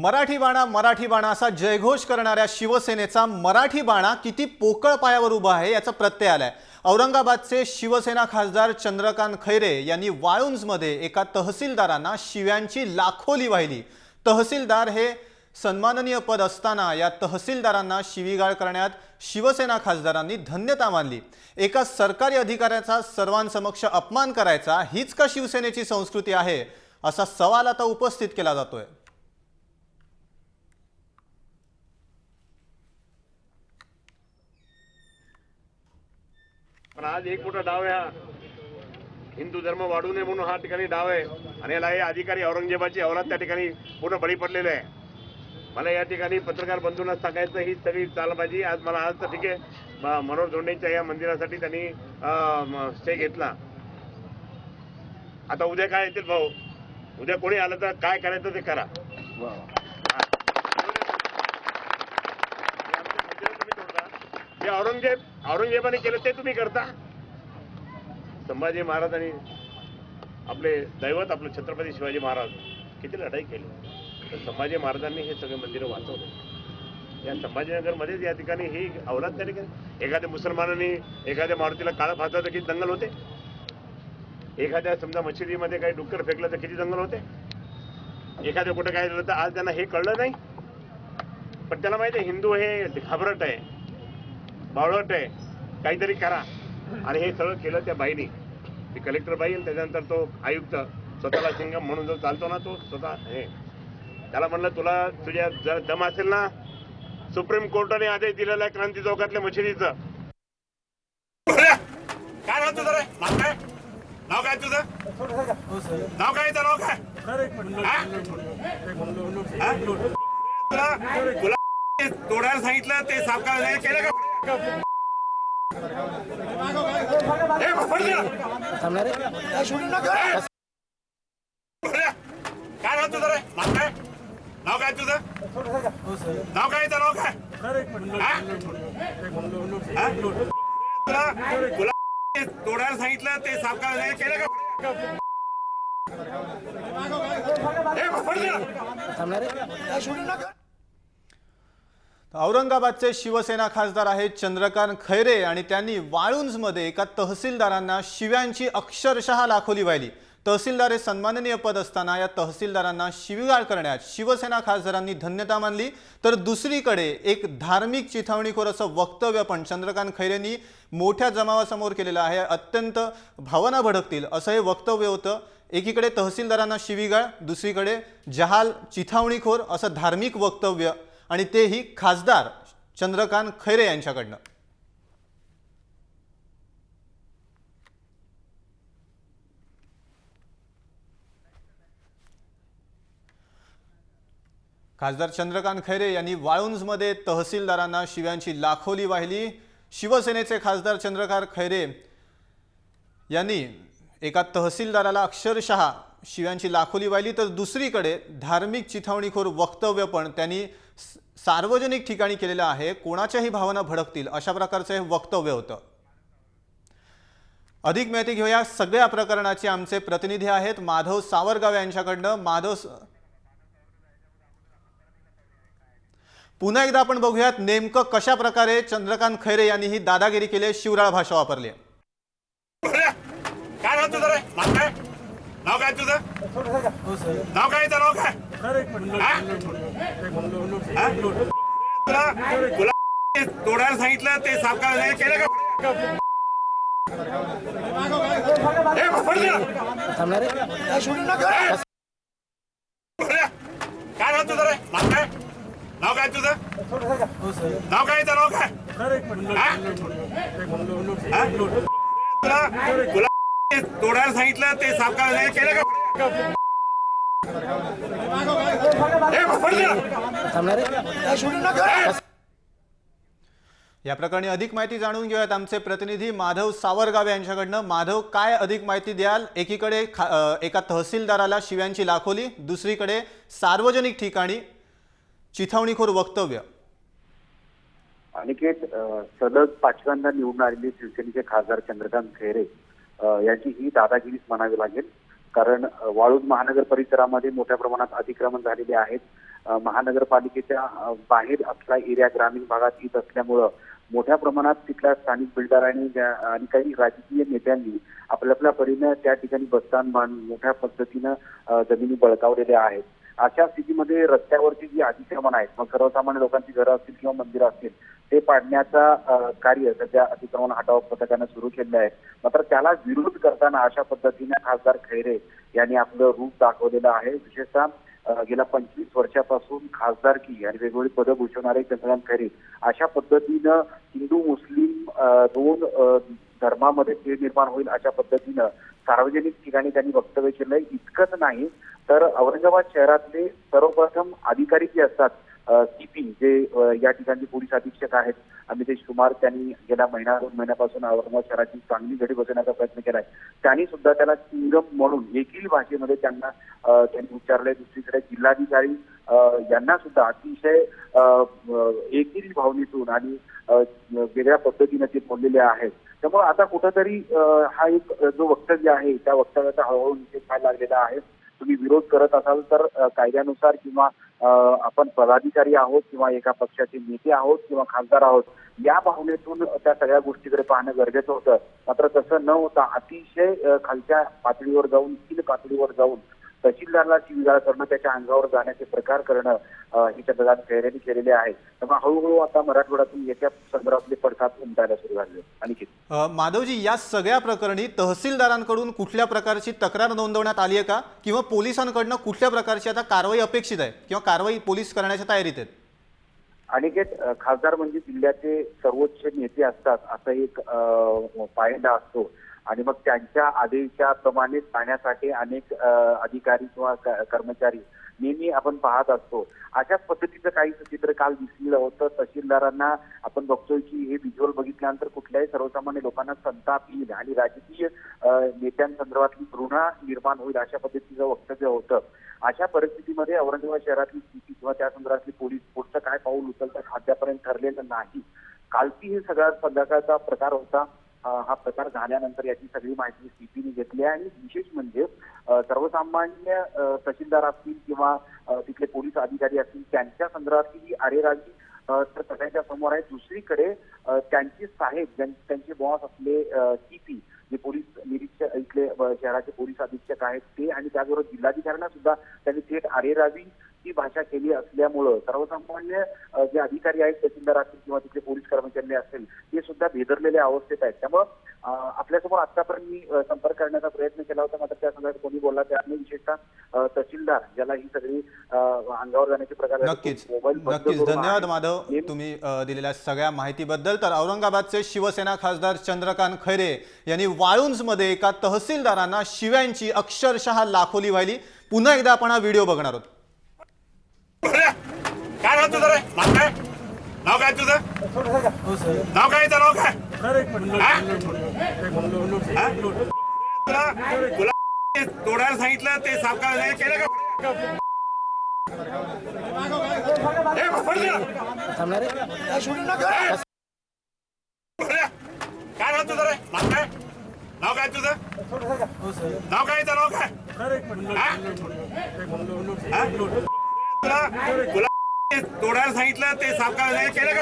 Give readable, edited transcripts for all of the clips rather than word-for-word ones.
मराठी बाणा असा जयघोष करणाऱ्या शिवसेनेचा मराठी बाणा किती पोकळ पायावर उभा आहे याचा प्रत्यय आलाय। औरंगाबादचे शिवसेना खासदार चंद्रकांत खैरे यांनी वाळुंजमध्ये एका तहसीलदारांना शिव्यांची लाखोली वाहिली। तहसीलदार हे सन्माननीय पद असताना या तहसीलदारांना शिवीगाळ करण्यात शिवसेना खासदारांनी धन्यता मानली। एका सरकारी अधिकाऱ्याचा सर्वांसमक्ष अपमान करायचा हीच का शिवसेनेची संस्कृती आहे असा सवाल आता उपस्थित केला जातोय। पण आज एक मोठा डाव आहे, हिंदू धर्म वाढू नये म्हणून हा ठिकाणी डाव आहे आणि याला हे अधिकारी औरंगजेबाची औलाद त्या ठिकाणी पूर्ण बळी पडलेले आहे। मला या ठिकाणी पत्रकार बंधूंना सांगायचं ही सगळी चालबाजी आज मला आज तर ठीक आहे, मनोहर धोंडेंच्या या मंदिरासाठी त्यांनी स्टे घेतला। आता उद्या काय येतील भाऊ, उद्या कोणी आलं तर काय करायचं ते करा। जे औरंगजेबाने केलं ते तुम्ही करता। संभाजी महाराजांनी आपले दैवत आपले छत्रपती शिवाजी महाराज किती लढाई केली, तर संभाजी महाराजांनी हे सगळे मंदिरं वाचवले। या संभाजीनगरमध्येच या ठिकाणी ही औलाद त्या ठिकाणी एखाद्या मुसलमानांनी एखाद्या मारुतीला काळं फासलं तर किती दंगल होते, एखाद्या समजा मशिदीमध्ये काही डुक्कर फेकलं तर किती दंगल होते, एखाद्या कुठे काय झालं तर आज त्यांना हे कळलं नाही। पण त्याला माहिती आहे हिंदू हे घाबरट आहे, बावळट आहे, काहीतरी करा। आणि हे सगळं केलं त्या बाईनी, ती कलेक्टर बाई आणि त्याच्यानंतर तो आयुक्त स्वतःला सिंगम म्हणून जो चालतो ना तो स्वतः हे त्याला म्हणलं तुला तुझ्या जर दम असेल ना सुप्रीम कोर्टाने आदेश दिलेला आहे क्रांती चौकातल्या मशिदीचं। काय नाव तुझं रे, नाव काय तुझं, नाव काय नाव काय तुला तोडायला सांगितलं ते साफ करायला केलं का? काय नाव तुझं रे, नाव काय तुझं, नाव काय नाव काय तुला तोडायला सांगितलं ते साफ करायला केलं का? औरंगाबादचे शिवसेना खासदार आहेत चंद्रकांत खैरे आणि त्यांनी वाळुंजमध्ये एका तहसीलदारांना शिव्यांची अक्षरशः लाखोली वाहिली। तहसीलदार हे सन्माननीय पद असताना या तहसीलदारांना शिवीगाळ करण्यात शिवसेना खासदारांनी धन्यता मानली, तर दुसरीकडे एक धार्मिक चिथावणीखोर असं वक्तव्य पण चंद्रकांत खैरेंनी मोठ्या जमावासमोर केलेलं आहे। अत्यंत भावना भडकतील असं हे वक्तव्य होतं। एकीकडे तहसीलदारांना शिवीगाळ, दुसरीकडे जहाल चिथावणीखोर असं धार्मिक वक्तव्य आणि तेही खासदार चंद्रकांत खैरे यांच्याकडनं। खासदार चंद्रकांत खैरे यांनी वाळुंजमध्ये तहसीलदारांना शिव्यांची लाखोली वाहिली। शिवसेनेचे खासदार चंद्रकांत खैरे यांनी एका तहसीलदाराला अक्षरशः शिव्यांची लाखोली वाहिली, तर दुसरीकडे धार्मिक चिथावणीखोर वक्तव्य पण त्यांनी सार्वजनिक ठिकाणी केलेलं आहे। कोणाच्याही भावना भडकतील अशा प्रकारचं हे वक्तव्य होतं। अधिक माहिती घेऊया सगळ्या प्रकरणाची, आमचे प्रतिनिधी आहेत माधव सावरगाव यांच्याकडनं। माधव, पुन्हा एकदा आपण बघूयात नेमकं कशा प्रकारे चंद्रकांत खैरे यांनी ही दादागिरी केली, शिवराळ भाषा वापरली। काय नाव तुझं रे, नाव काय तुझं, नाव काय नाव काय तुला तोडायला सांगितलं ते साफ करायला केलं का? काय नाव तुझं रे, नाव काय तुझं, नाव काय नाव काय तुला तोडायला सांगितलं ते साफ करायला केलं का? या प्रकरणी अधिक माहिती जाणून घेऊयात आमचे प्रतिनिधी माधव सावरगाव यांच्याकडनं। माधव, काय अधिक माहिती द्याल? एकीकडे एका तहसीलदाराला शिव्यांची लाखोली, दुसरीकडे सार्वजनिक ठिकाणी चिथावणीखोर वक्तव्य। अनिकेत, सलग 5व्यांदा निवडून आलेले शिवसेनेचे खासदार चंद्रकांत खैरे याची ही दादागिरीच म्हणावी लागेल, कारण वाळूज महानगर परिसरामध्ये मोठ्या प्रमाणात अतिक्रमण झालेले आहेत महानगरपालिकेच्या बाहेर असला एरिया ग्रामीण भागात येत असल्यामुळं मोठ्या प्रमाणात तिथल्या स्थानिक बिल्डरांनी आणि काही राजकीय नेत्यांनी आपल्या परीने त्या ठिकाणी बस्तान बांधून मोठ्या पद्धतीनं जमिनी बळकावलेल्या आहेत. अशा स्थितीमध्ये रस्त्यावरची जी अतिक्रमण आहेत, मग सर्वसामान्य लोकांची घरं असतील किंवा मंदिरं असतील, ते पाडण्याचा कार्य सध्या अतिक्रमण हटाव पथकानं सुरू केलेलं आहे. मात्र त्याला विरोध करताना अशा पद्धतीने खासदार खैरे यांनी आपलं रूप दाखवलेलं आहे. विशेषतः गेल्या 25 वर्षापासून खासदारकी आणि वेगवेगळी पदं भूषवणारे चंद्रकांत खैरे अशा पद्धतीनं हिंदू मुस्लिम दोन धर्मामध्ये तेढ निर्माण होईल अशा पद्धतीनं सार्वजनिक ठिकाणी त्यांनी वक्तव्य केलंय. इतकंच नाही तर औरंगाबाद शहरातले सर्वप्रथम अधिकारी जे असतात सीपी जे या ठिकाणचे पोलीस अधीक्षक आहेत अमितेश कुमार, त्यांनी गेल्या 2 महिन्यापासून औरंगाबाद शहराची चांगली घडी बसवण्याचा प्रयत्न केलाय. त्यांनी सुद्धा त्याला सिंगम म्हणून एकही भाषेमध्ये त्यांनी उच्चारलंय. दुसरीकडे जिल्हाधिकारी यांना सुद्धा अतिशय एकेरी भावनेतून आणि वेगळ्या पद्धतीने ते बोललेले आहेत. त्यामुळे आता कुठंतरी हा एक जो वक्तव्य आहे त्या वक्तव्याचा हळूहळू निषेध व्हायला लागलेला आहे. तुम्ही विरोध करत असाल तर कायद्यानुसार किंवा आपण पदाधिकारी आहोत किंवा एका पक्षाचे नेते आहोत किंवा खासदार आहोत या भावनेतून त्या सगळ्या गोष्टीकडे पाहणं गरजेचं होतं. मात्र तसं न होता अतिशय खालच्या पातळीवर जाऊन 3 पातळीवर जाऊन तहसीलदारला शिवीगाळ करणं, त्याच्या अंगावर जाण्याचे प्रकार करणं ही चंद्रकांत खैरेंनी केलेले आहे. त्यामुळे हळूहळू आता मराठवाड्यातून याच्या संदर्भातले पडसाद उमटायला सुरू झाले. आणि माधवजी, या सगळ्या प्रकरणी तहसीलदारांकडून कुठल्या प्रकारची तक्रार नोंदवण्यात आली आहे का, किंवा पोलिसांकडनं कुठल्या प्रकारची आता कारवाई अपेक्षित आहे किंवा कारवाई पोलीस करण्याच्या तयारीत आहेत? अनिकेत, खासदार म्हणजे जिल्ह्याचे सर्वोच्च नेते असतात असं एक पायंडा असतो आणि मग त्यांच्या आदेशाप्रमाणे पाहण्यासाठी अनेक अधिकारी किंवा कर्मचारी नेहमी आपण पाहत असतो. अशाच पद्धतीचं काही चित्र काल दिसलेलं होतं. तहसीलदारांना आपण बघतोय की हे व्हिज्युअल बघितल्यानंतर कुठल्याही सर्वसामान्य लोकांना संताप येईल आणि राजकीय नेत्यांसंदर्भातली घृणा निर्माण होईल अशा पद्धतीचं वक्तव्य होतं. अशा परिस्थितीमध्ये औरंगाबाद शहरातली स्थिती किंवा त्या संदर्भातली पोलीस पुढचं काय पाऊल उचलतात अद्यापर्यंत ठरलेलं नाही. कालची ही सगळ्यात संध्याकाळचा प्रकार होता. हा प्रकार झाल्यानंतर याची सगळी माहिती सीपीने घेतली आहे आणि विशेष म्हणजे सर्वसामान्य तहसीलदार असतील किंवा तिथले पोलीस अधिकारी असतील त्यांच्या संदर्भातली ही अरेरावी तर सगळ्यांच्या समोर आहे. दुसरीकडे त्यांचे साहेब त्यांचे बॉस असले सीपी जे पोलीस निरीक्षक इथले शहराचे पोलीस अधीक्षक आहेत ते आणि त्याचबरोबर जिल्हाधिकाऱ्यांना सुद्धा त्यांनी थेट अरेरावी ही भाषा केली असल्यामुळं सर्वसामान्य जे अधिकारी आहेत तहसीलदार असतील किंवा तिथले पोलीस कर्मचारी असतील ते सुद्धा भेदरलेल्या अवस्थेत आहेत. त्यामुळं आपल्यासमोर आतापर्यंत मी संपर्क करण्याचा प्रयत्न केला होता, मात्र त्या संदर्भात कोणी बोलला त्यामुळे विशेषतः तहसीलदार ज्याला ही सगळी अंगावर जाण्याचे प्रकार नक्कीच. धन्यवाद माधव, तुम्ही दिलेल्या सगळ्या माहितीबद्दल. तर औरंगाबादचे शिवसेना खासदार चंद्रकांत खैरे यांनी वाळुंजमध्ये एका तहसीलदारांना शिव्यांची अक्षरशः लाखोली वाहिली. पुन्हा एकदा आपण हा व्हिडिओ बघणार आहोत. काय नाव तुझं रे? नाव काय तुझं? नाव काय? नाव काय? तुला तोडायला सांगितलं ते साफ करायला केलं का? काय नाव तुझं रे? नाव काय तुझं? नाव काय? नाव काय? तुला तोडायला सांगितलं ते साफ करायला केलं का?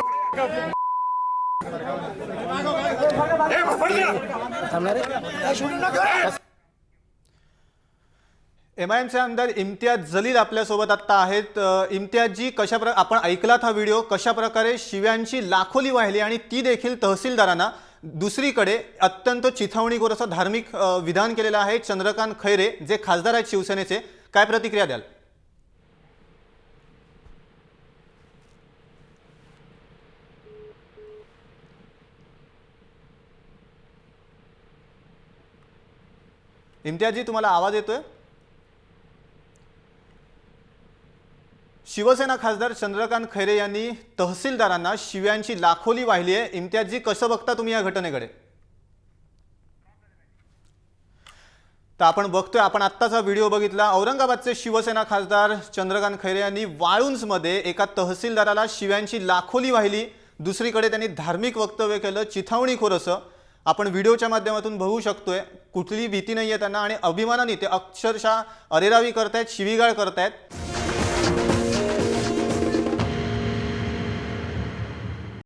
MIMचे आमदार इम्तियाज जलील आपल्यासोबत आता आहेत. इम्तियाजजी, आपण ऐकलात हा व्हिडिओ, कशा प्रकारे शिव्यांची लाखोली वाहिली आणि ती देखील तहसीलदारांना. दुसरीकडे अत्यंत चिथावणीखोर असं धार्मिक विधान केलेलं आहे चंद्रकांत खैरे जे खासदार आहेत शिवसेनेचे. काय प्रतिक्रिया द्याल? इम्तियाजजी, तुम्हाला आवाज येतोय? शिवसेना खासदार चंद्रकांत खैरे यांनी तहसीलदारांना शिव्यांची लाखोली वाहिली आहे. इम्तियाजजी, कसं बघता तुम्ही या घटनेकडे? तर आपण बघतोय, आपण आत्ताचा व्हिडिओ बघितला. औरंगाबादचे शिवसेना खासदार चंद्रकांत खैरे यांनी वाळुंजमध्ये एका तहसीलदाराला शिव्यांची लाखोली वाहिली. दुसरीकडे त्यांनी धार्मिक वक्तव्य केलं, चिथावणीखोर असं. आपण व्हिडिओच्या माध्यमातून बघू शकतोय, कुठली भीती नाहीये त्यांना आणि अभिमानाने ते अक्षरशः अरेरावी करतायत, शिवीगाळ करतायत.